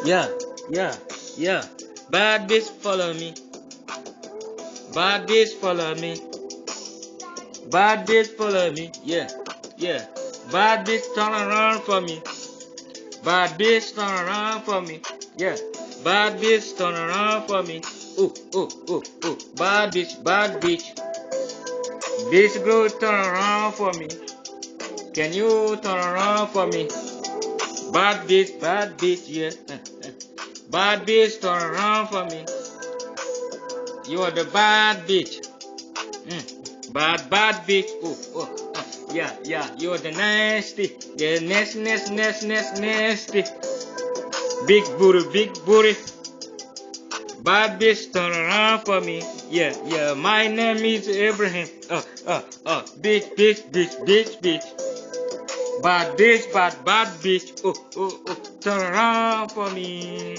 Yeah, yeah, yeah. Bad bitch follow me. Bad bitch follow me. Bad bitch follow me. Yeah, yeah. Bad bitch turn around for me. Bad bitch turn around for me. Yeah. Bad bitch turn around for me. Ooh, ooh, ooh, ooh. Bad bitch, bad bitch. Bitch go turn around for me. Can you turn around for me? Bad bitch, yeah. Bad bitch turn around for me. You are the bad bitch. Bad bitch. Yeah, yeah. You're the nasty. Yeah, nasty. Big booty. Bad bitch, turn around for me. Yeah, yeah. My name is Abraham. Bitch. Bad bitch. Turn around for me.